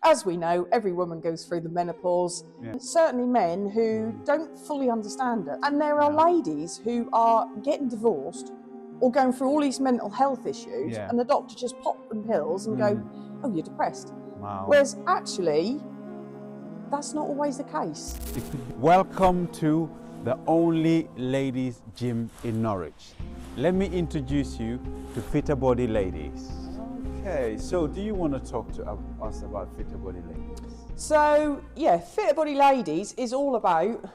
as we know, every woman goes through the menopause. Yeah. Certainly men who don't fully understand it. And there are ladies who are getting divorced or going through all these mental health issues, and the doctor just pop them pills and go, oh, you're depressed. Wow. Whereas actually, that's not always the case. Welcome to the only ladies gym in Norwich. Let me introduce you to Fitterbody ladies. Okay, so do you want to talk to us about Fitterbody ladies? So yeah, Fitterbody ladies is all about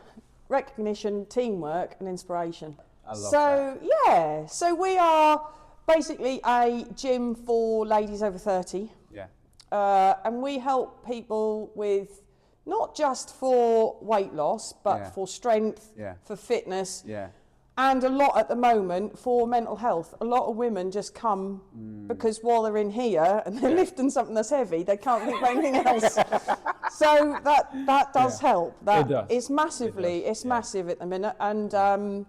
recognition, teamwork and inspiration. I love that. Yeah, so we are basically a gym for ladies over 30. Yeah. And we help people with not just for weight loss, but for strength, for fitness, and a lot at the moment for mental health. A lot of women just come because while they're in here and they're lifting something that's heavy, they can't think of anything else. So that does help. It does. It's massively, it's massive at the minute. And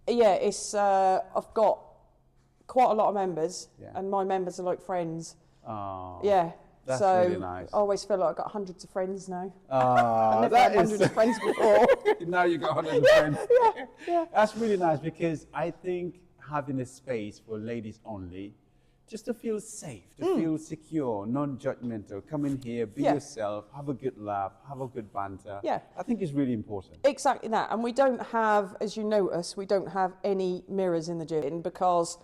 it's I've got quite a lot of members, and my members are like friends. Oh, yeah. That's so really nice. I always feel like I've got hundreds of friends now. Oh, I never had hundreds of friends before. Now you got hundreds of friends. Yeah. That's really nice because I think having a space for ladies only, just to feel safe, to feel secure, non-judgmental, come in here, be yourself, have a good laugh, have a good banter. Yeah. I think it's really important. Exactly that. And we don't have, as you notice, we don't have any mirrors in the gym because,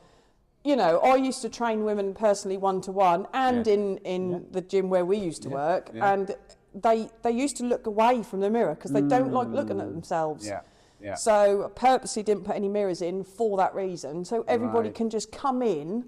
you know, I used to train women personally one-to-one and in the gym where we used to work, and they used to look away from the mirror because they don't like looking at themselves. So I purposely didn't put any mirrors in for that reason, so everybody can just come in,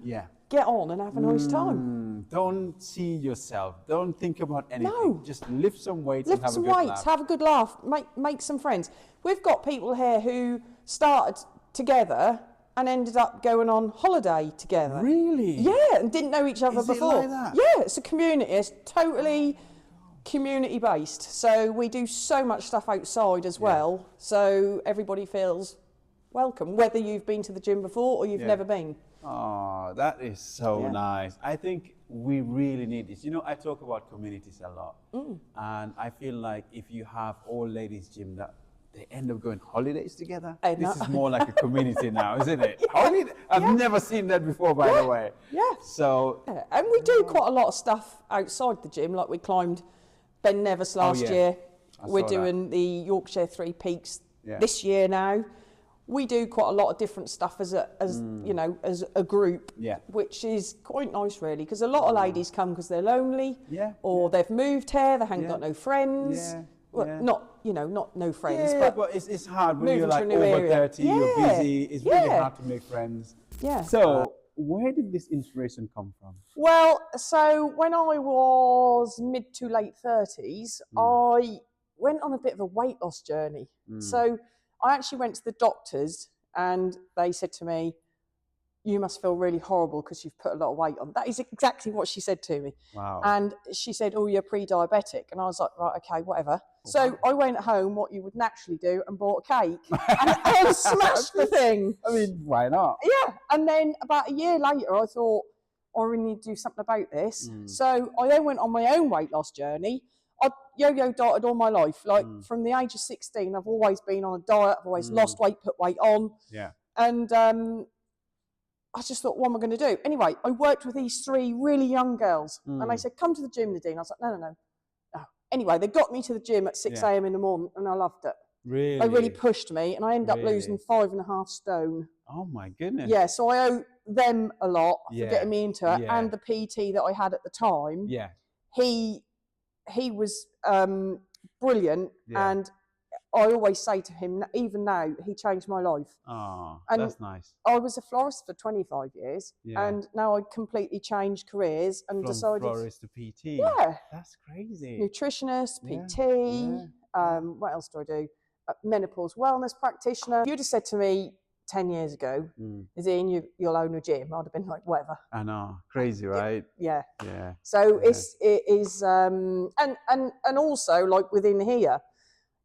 get on and have a nice time. Don't see yourself, don't think about anything. No. Just lift some weights and Lift have some a good weights, laugh. have a good laugh, make some friends. We've got people here who started together and ended up going on holiday together. Really? Yeah, and didn't know each other before. It like that? Yeah, it's a community. It's totally community based. So we do so much stuff outside as well. So everybody feels welcome, whether you've been to the gym before or you've never been. Oh, that is so nice. I think we really need this. You know, I talk about communities a lot. And I feel like if you have all ladies gym that they end up going holidays together. This is more like a community now, isn't it? Holiday? I've never seen that before, by the way. Yeah. So. Yeah. And we do quite a lot of stuff outside the gym. Like we climbed Ben Nevis last year. We're doing the Yorkshire Three Peaks this year now. We do quite a lot of different stuff as you know, as a group, which is quite nice really, because a lot of ladies come because they're lonely, or they've moved here, they haven't got no friends. Well, not, you know, not no friends, but it's hard when you're like over 30, you're busy, it's really hard to make friends. Yeah. So where did this inspiration come from? Well, so when I was mid to late 30s, I went on a bit of a weight loss journey. So I actually went to the doctors and they said to me, you must feel really horrible because you've put a lot of weight on. That is exactly what she said to me. Wow. And she said, oh, you're pre-diabetic. And I was like, right, okay, whatever. So I went home, what you would naturally do, and bought a cake and smashed the thing. I mean, why not? Yeah. And then about a year later, I thought, I really need to do something about this. So I then went on my own weight loss journey. I yo-yo dieted all my life. Like from the age of 16, I've always been on a diet. I've always lost weight, put weight on. Yeah. And I just thought, what am I going to do? Anyway, I worked with these three really young girls. And they said, come to the gym, Nadine. I was like, no. Anyway, they got me to the gym at 6 a.m. in the morning and I loved it. Really? They really pushed me and I ended up losing 5.5 stone. Oh my goodness. Yeah, so I owe them a lot for getting me into it. And the PT that I had at the time, he was brilliant. And I always say to him, even now, he changed my life. Oh, and that's nice. I was a florist for 25 years, and now I completely changed careers and decided... From florist to PT? Yeah. That's crazy. Nutritionist, PT, what else do I do? Menopause wellness practitioner. If you'd have said to me 10 years ago, Nadine, you'll own a gym, I'd have been like, whatever. I know, crazy, right? Yeah. So it is, and also like within here,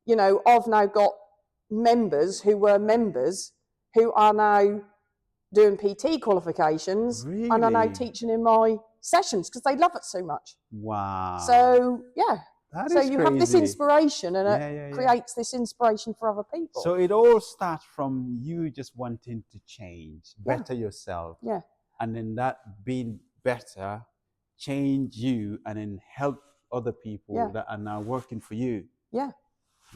you know, I've now got members who were members who are now doing PT qualifications and are now teaching in my sessions because they love it so much. Wow. So yeah. That So is you crazy. have this inspiration, and it creates this inspiration for other people. So it all starts from you just wanting to change, better yourself. Yeah. And then that being better, change you, and then help other people that are now working for you. Yeah.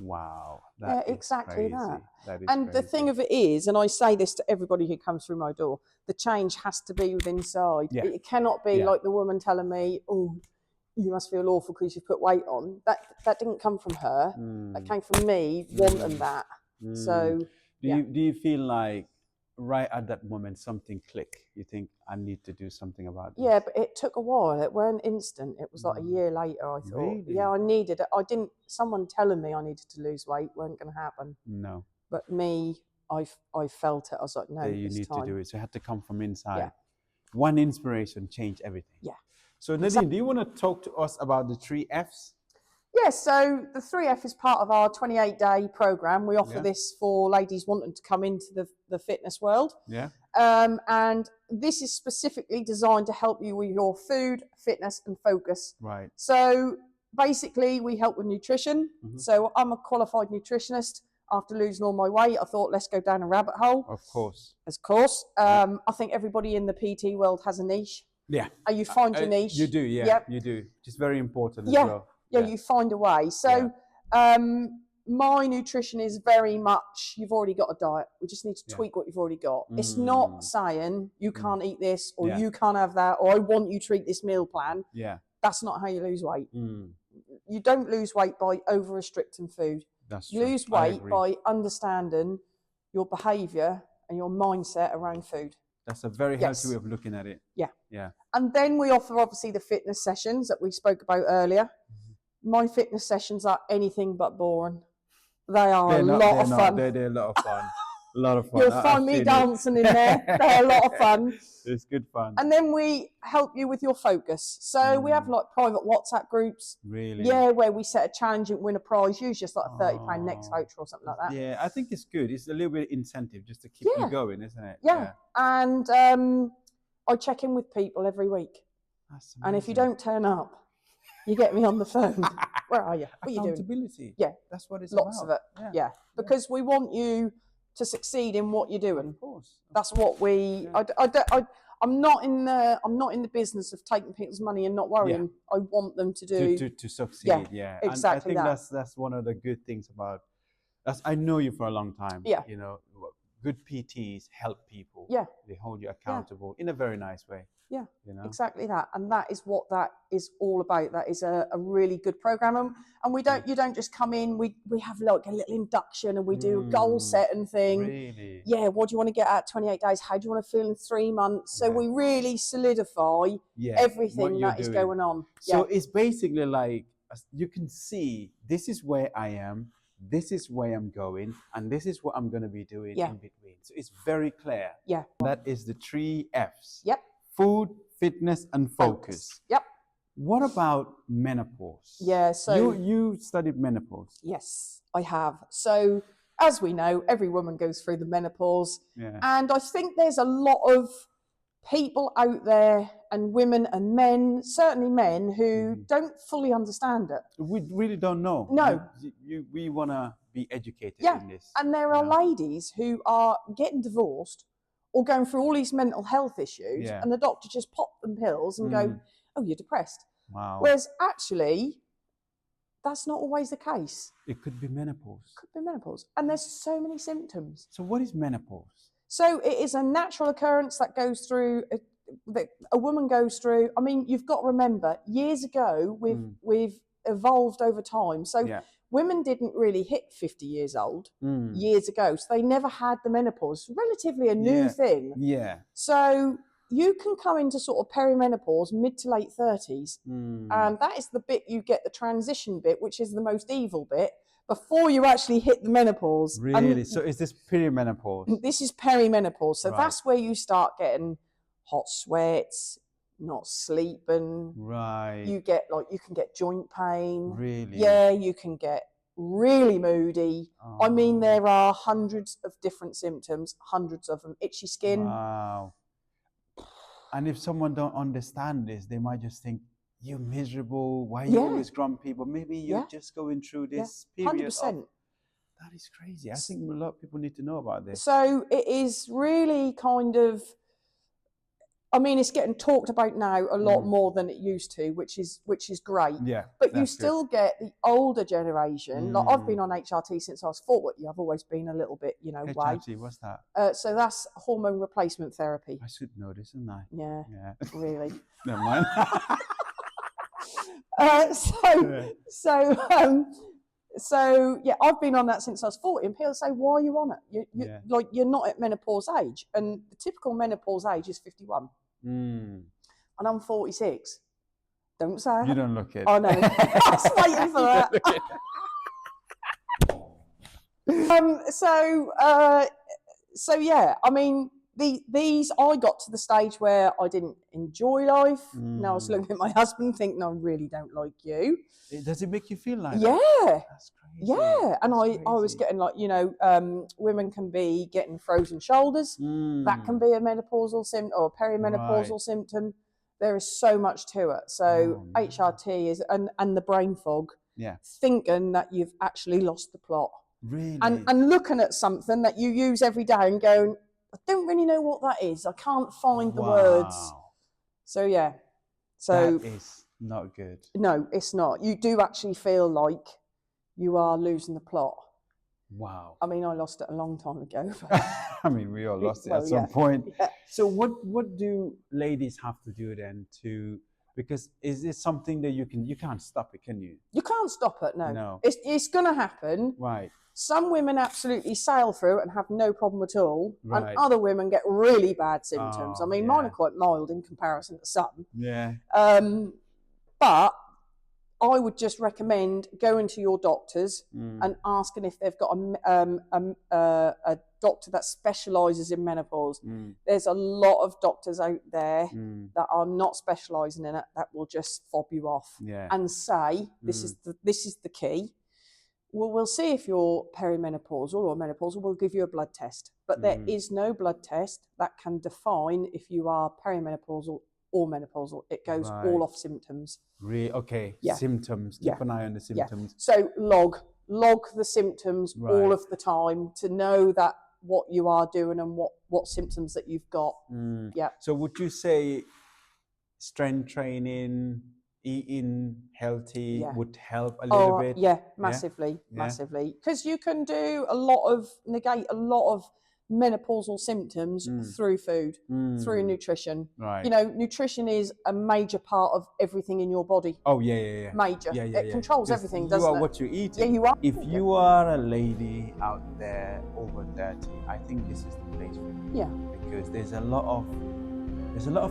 Wow. Yeah, exactly that. That is and crazy. the thing of it is, and I say this to everybody who comes through my door, the change has to be within inside. Yeah. It cannot be like the woman telling me, oh, you must feel awful because you put weight on. That didn't come from her. That came from me wanting that. So do you feel like right at that moment something clicked? You think I need to do something about this? Yeah, but it took a while. It weren't instant. It was like a year later. I thought, Really? yeah, I needed it. I didn't. Someone telling me I needed to lose weight weren't going to happen. No. But me, I felt it. I was like, no, you need time to do it. So it had to come from inside. Yeah. One inspiration changed everything. Yeah. So Nadine, do you want to talk to us about the 3 Fs? Yeah, so the 3F is part of our 28-day program. We offer this for ladies wanting to come into the fitness world. Yeah. And this is specifically designed to help you with your food, fitness, and focus. Right. So basically, we help with nutrition. So I'm a qualified nutritionist. After losing all my weight, I thought, let's go down a rabbit hole. Of course. I think everybody in the PT world has a niche. Yeah. And you find your niche. You do, yeah. You do. It's very important as well. Yeah, you find a way. So my nutrition is very much, you've already got a diet. We just need to tweak what you've already got. It's not saying you can't eat this or you can't have that or I want you to eat this meal plan. Yeah. That's not how you lose weight. You don't lose weight by over-restricting food. That's you true. lose weight by understanding your behaviour and your mindset around food. That's a very healthy way of looking at it. Yeah. Yeah. And then we offer obviously the fitness sessions that we spoke about earlier. My fitness sessions are anything but boring. They are a lot of fun. They're a lot of fun. A lot of fun. You'll find me dancing in there. They're a lot of fun. It's good fun. And then we help you with your focus. So we have like private WhatsApp groups. Really? Yeah, where we set a challenge and win a prize, usually just like a £30 next voucher or something like that. Yeah, I think it's good. It's a little bit of incentive just to keep you going, isn't it? Yeah. And I check in with people every week. That's amazing. And if you don't turn up, you get me on the phone. Where are you? What are you doing? Accountability. Yeah. That's what it's Lots about. of it. Yeah. Because we want you to succeed in what you're doing. Of course. That's what we. Yeah. I'm not in the business of taking people's money and not worrying. I want them to do to succeed. Yeah. Exactly. And I think that's one of the good things about. I know you for a long time. Yeah. You know, good PTs help people. Yeah. They hold you accountable in a very nice way. Yeah. You know? Exactly that. And that is what that is all about. That is a really good program. And you don't just come in, we have like a little induction and we do a goal setting thing. Really? Yeah, what do you want to get out 28 days? How do you want to feel in 3 months? So we really solidify everything that is going on. So it's basically like you can see this is where I am, this is where I'm going, and this is what I'm going to be doing in between. So it's very clear. Yeah. That is the 3 Fs. Yep. Food, fitness, and focus. Yep. What about menopause? Yeah, so you studied menopause. Yes, I have. So as we know, every woman goes through the menopause. Yeah. And I think there's a lot of people out there and women and men, certainly men, who don't fully understand it. We really don't know. No. We want to be educated in this. And there are ladies who are getting divorced or going through all these mental health issues and the doctor just pop them pills and go, oh, you're depressed. Wow. Whereas actually, that's not always the case. It could be menopause. Could be menopause. And there's so many symptoms. So what is menopause? So it is a natural occurrence that goes through, that a woman goes through. I mean, you've got to remember, years ago, we've evolved over time. So women didn't really hit 50 years old years ago. So they never had the menopause. Relatively a new thing. Yeah. So you can come into sort of perimenopause, mid to late 30s. And that is the bit you get the transition bit, which is the most evil bit, before you actually hit the menopause. Really? So is this perimenopause? This is perimenopause. So that's where you start getting hot sweats, not sleeping. Right. You get you can get joint pain. Really? Yeah, you can get really moody. Oh. I mean, there are hundreds of different symptoms, hundreds of them. Itchy skin. Wow. And if someone don't understand this, they might just think, you're miserable, why are you Yeah. always grumpy? But maybe you're Yeah. just going through this Yeah. period 100%. of, that is crazy. I think a lot of people need to know about this. So it is really kind of, I mean, it's getting talked about now a lot more than it used to, which is great. Yeah, But you that's still get the older generation. Like I've been on HRT since I was 40. I've always been a little bit, you know, way. HRT, what's that? So that's hormone replacement therapy. I should know this, shouldn't I? Yeah. Yeah. Really. Never mind. So yeah, I've been on that since I was 40, and people say, "Why are you on it? Like you're not at menopause age." And the typical menopause age is 51, and I'm 46. Don't say You it. don't look it. I know. I was waiting for that. So yeah, I mean, these I got to the stage where I didn't enjoy life. Now I was looking at my husband, thinking, "I really don't like you." Does it make you feel like Yeah. that? That's crazy. Yeah, and That's I was crazy. getting, like, you know, women can be getting frozen shoulders. That can be a menopausal symptom or a perimenopausal symptom. There is so much to it. So HRT is and the brain fog. Yeah. Thinking that you've actually lost the plot. Really? And looking at something that you use every day and going, I don't really know what that is. I can't find the words. So yeah. So that is not good. No, it's not. You do actually feel like you are losing the plot. Wow. I mean, I lost it a long time ago. But I mean, we all lost it at some point. Yeah. So what do ladies have to do then to, because is this something that you can't stop it, can you? You can't stop it, no. No. It's going to happen. Right. Some women absolutely sail through it and have no problem at all. Right. And other women get really bad symptoms. Oh, I mean, mine are quite mild in comparison to some. Yeah. But I would just recommend going to your doctors and asking if they've got a doctor that specialises in menopause. There's a lot of doctors out there that are not specialising in it that will just fob you off and say, this is the key. Well, we'll see if you're perimenopausal or menopausal. We'll give you a blood test. But there is no blood test that can define if you are perimenopausal or menopausal. It goes all off symptoms. Really? Okay. Yeah. Symptoms. Keep an eye on the symptoms. Yeah. So log the symptoms all of the time to know that what you are doing and what symptoms that you've got. Yeah. So would you say strength training, eating healthy would help a little bit? Yeah, massively. Because you can negate a lot of menopausal symptoms through food, through nutrition. Right. You know, nutrition is a major part of everything in your body. Oh, yeah. Major. It controls everything, doesn't it? You are what you eat. Yeah, you are. If you are a lady out there over 30, I think this is the place for you. Yeah. Because there's a lot of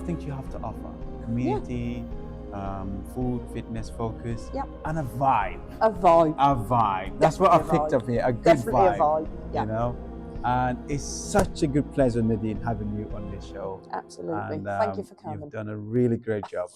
things you have to offer. Community, food, fitness, focus, and a vibe. A vibe. That's what I picked up here. A good Definitely vibe. A vibe. Yeah. You know? And it's such a good pleasure, Nadine, having you on this show. Absolutely. And, Thank you for coming. You've done a really great job.